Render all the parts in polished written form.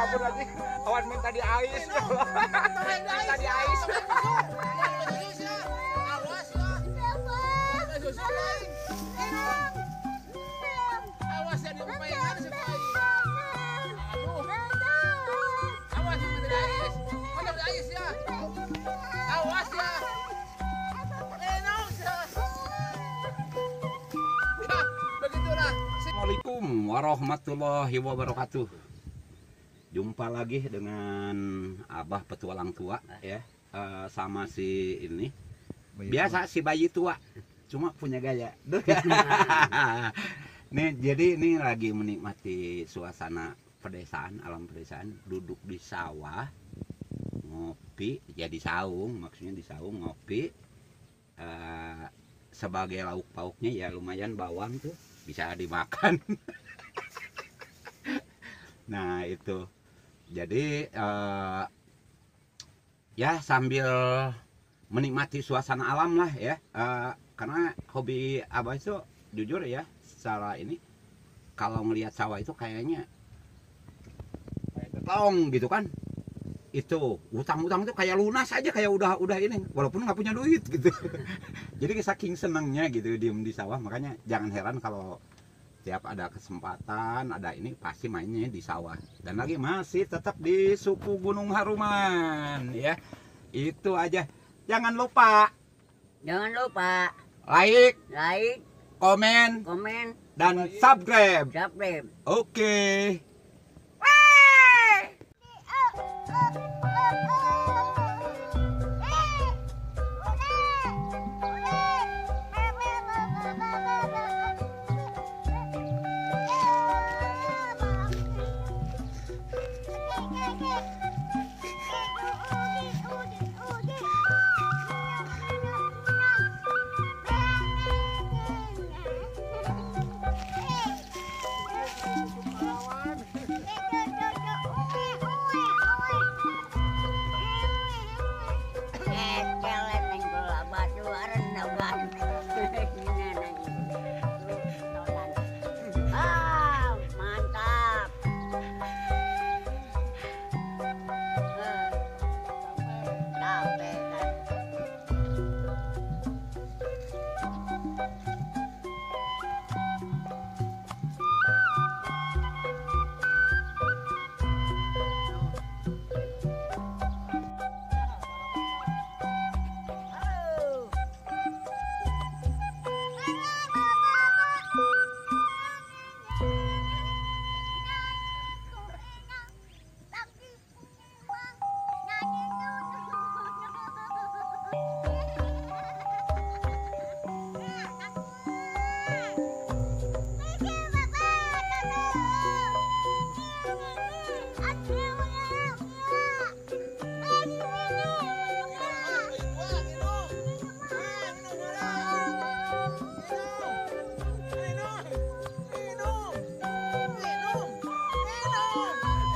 kabur lagi. Awan minta di ais. Minta di ais. Awas ya. Susu lain. Awas ya di umpaingan sekali. Aduh. Awas minta di ais. Mana di ais ya? Awas ya. Enos ya. Ya, begitulah. Assalamualaikum warahmatullahi wabarakatuh. Jumpa lagi dengan Abah Petualang Tua ya, sama si ini. Biasa si bayi tua, cuma punya gaya. Nih, jadi ini lagi menikmati suasana pedesaan, alam pedesaan, duduk di sawah, ngopi, ya di saung, maksudnya di saung ngopi. Sebagai lauk pauknya ya lumayan bawang tuh bisa dimakan. Nah itu jadi ya sambil menikmati suasana alam lah ya, karena hobi Abah itu jujur ya, secara ini kalau ngelihat sawah itu kayaknya tong gitu kan, itu utang-utang itu kayak lunas aja, kayak udah ini walaupun nggak punya duit gitu. Jadi saking senangnya gitu diem di sawah, makanya jangan heran kalau tiap ada kesempatan ada ini pasti mainnya di sawah. Dan lagi masih tetap di suku Gunung Haruman ya. Itu aja. Jangan lupa like, komen, dan subscribe. Oke.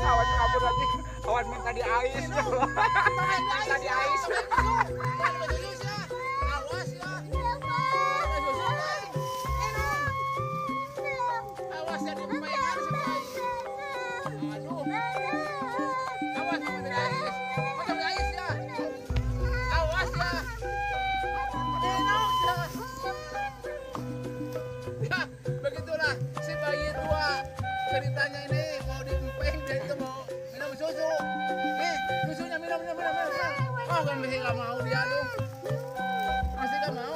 Awan kabur lagi. Awan minta di ais. Minta di ais. Awas ya. Susu lain. Awas ya di umpaingan sekali. Aduh. Awas minta di ais. Mana di ais ya? Awas ya. Enos ya. Ya, begitulah si bayi tua ceritanya ini. Mau diempeng dia itu mau minum susu. Nih, susunya minum. Oh, kan masih gak mau dia dong. Masih gak mau.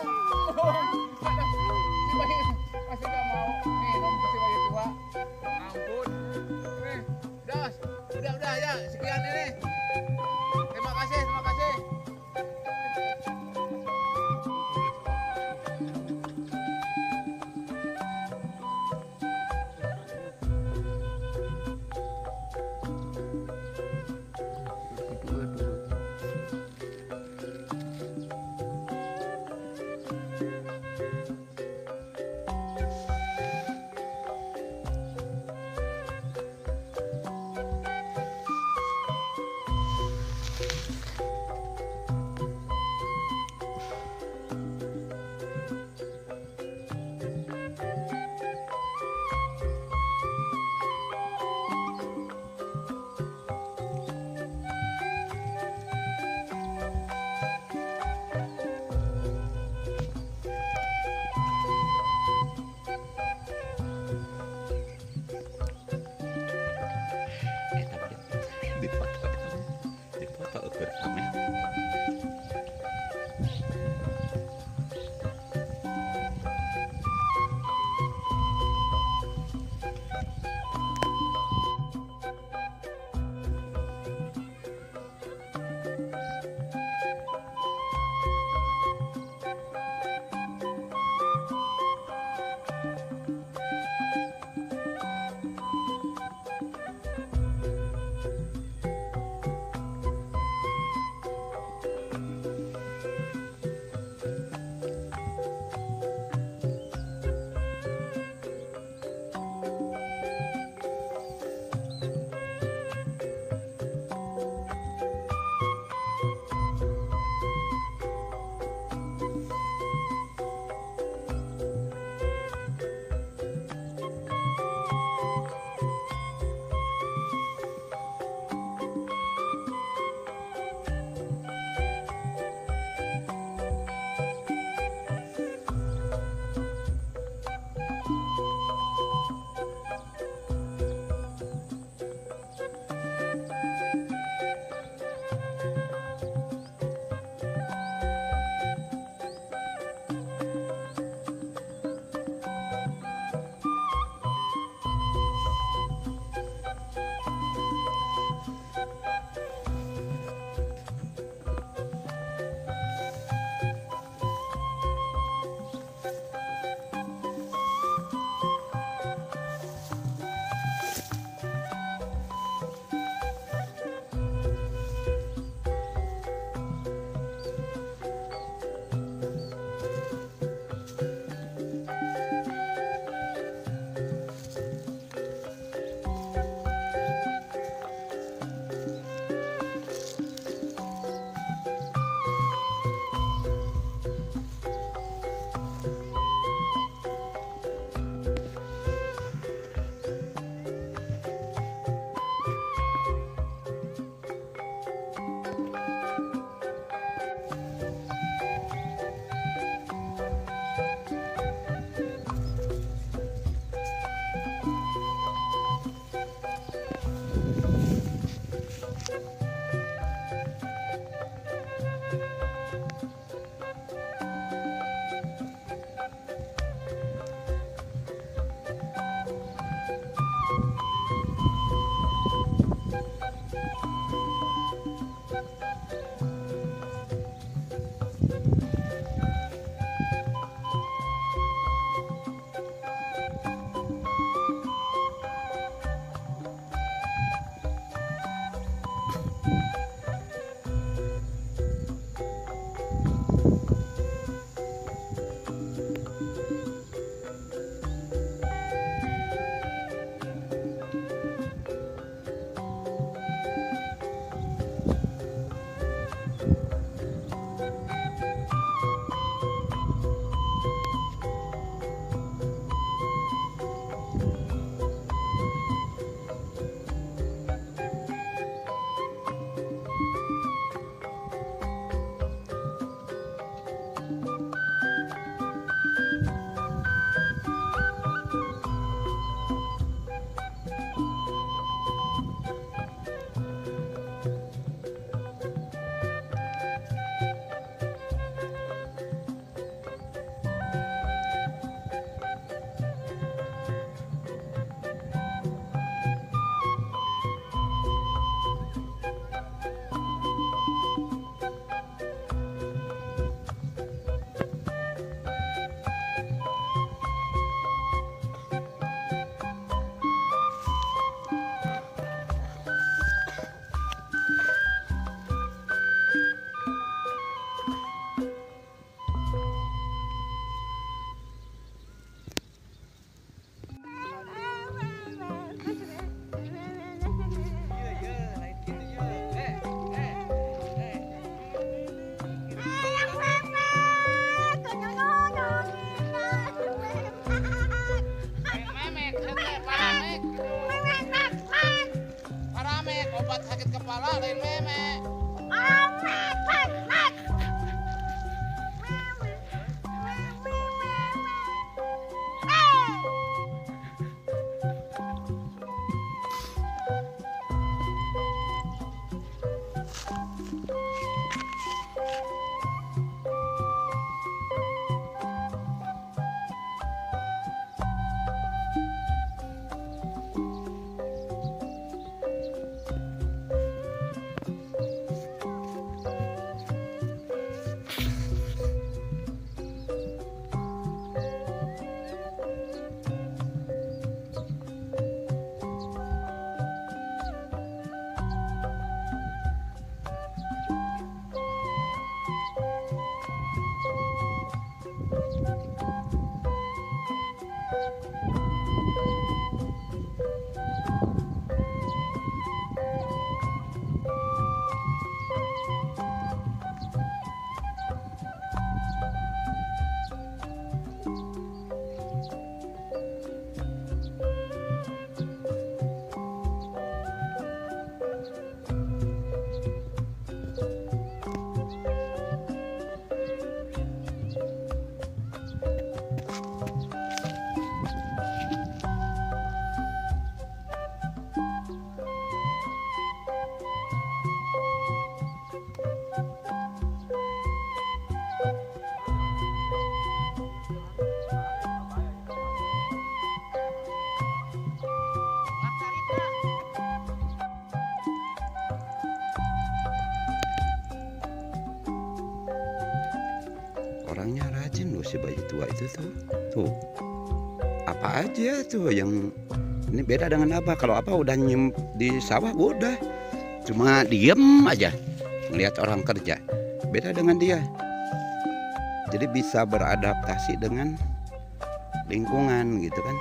Si bayi masih gak mau minum si bayi tua. Ampun. Nih, udah ya, sekian ini. Terima kasih. Obat sakit kepala lain meme. Orangnya rajin loh si bayi tua itu tuh apa aja tuh yang ini beda dengan Abah. Kalau Abah udah nyim di sawah udah cuma diem aja ngelihat orang kerja. Beda dengan dia, jadi bisa beradaptasi dengan lingkungan gitu kan.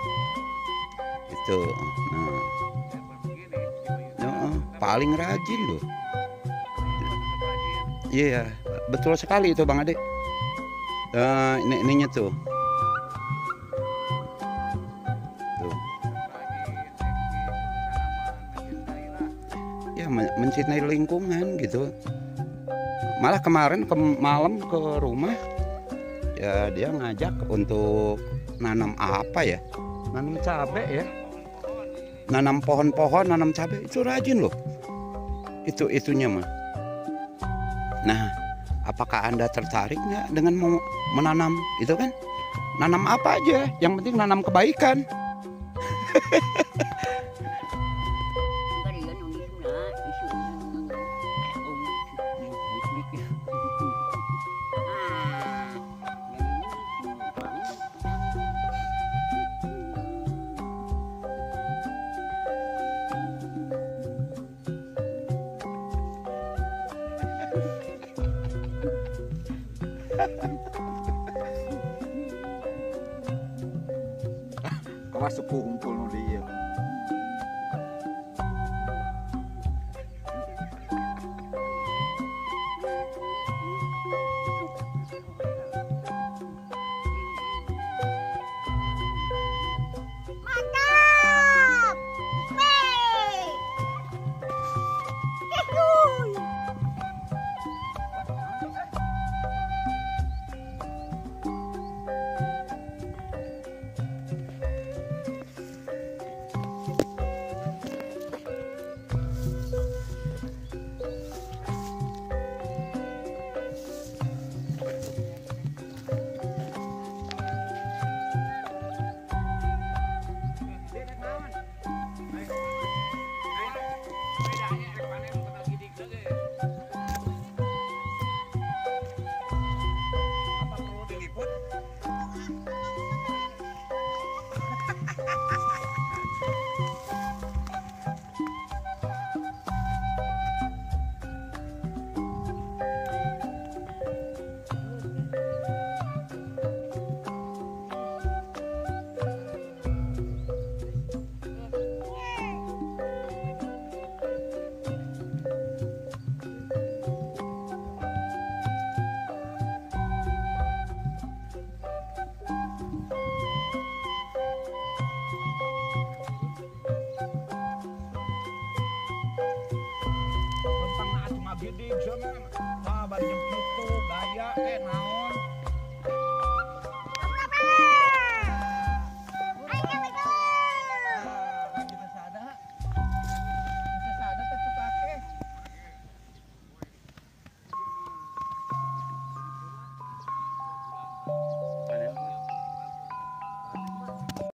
Itu paling rajin loh. Iya, betul sekali itu Bang Ade. Ininya tuh. Ya mencintai lingkungan gitu. Malah kemarin malam ke rumah ya dia ngajak untuk nanam apa ya? Nanam cabai ya. Nanam pohon-pohon, nanam cabai itu rajin loh. Itunya mah. Nah, apakah Anda tertarik nggak dengan menanam itu kan? Nanam apa aja, yang penting nanam kebaikan. Awas sepuh kumpul nu dieu. Mantap. Weh. Yuhuy. Apa perlu diliput? Lempang na ato nga bidig siya man. Bari jam